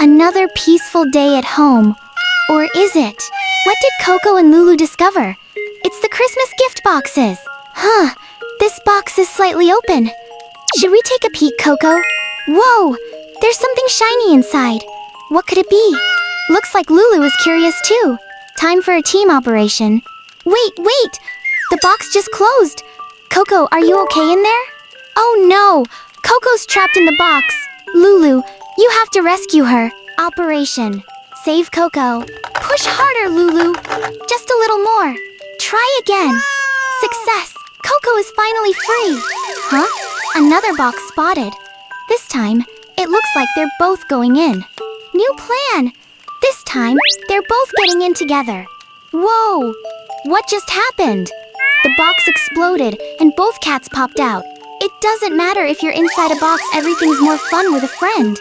Another peaceful day at home. Or is it? What did Coco and Lulu discover? It's the Christmas gift boxes. Huh, this box is slightly open. Should we take a peek, Coco? Whoa, there's something shiny inside. What could it be? Looks like Lulu is curious too. Time for a team operation. Wait! The box just closed. Coco, are you okay in there? Oh no! Coco's trapped in the box. Lulu, you have to rescue her. Operation. Save Coco. Push harder, Lulu. Just a little more. Try again. Success. Coco is finally free. Huh? Another box spotted. This time, it looks like they're both going in. New plan. This time, they're both getting in together. Whoa! What just happened? The box exploded and both cats popped out. It doesn't matter if you're inside a box, everything's more fun with a friend.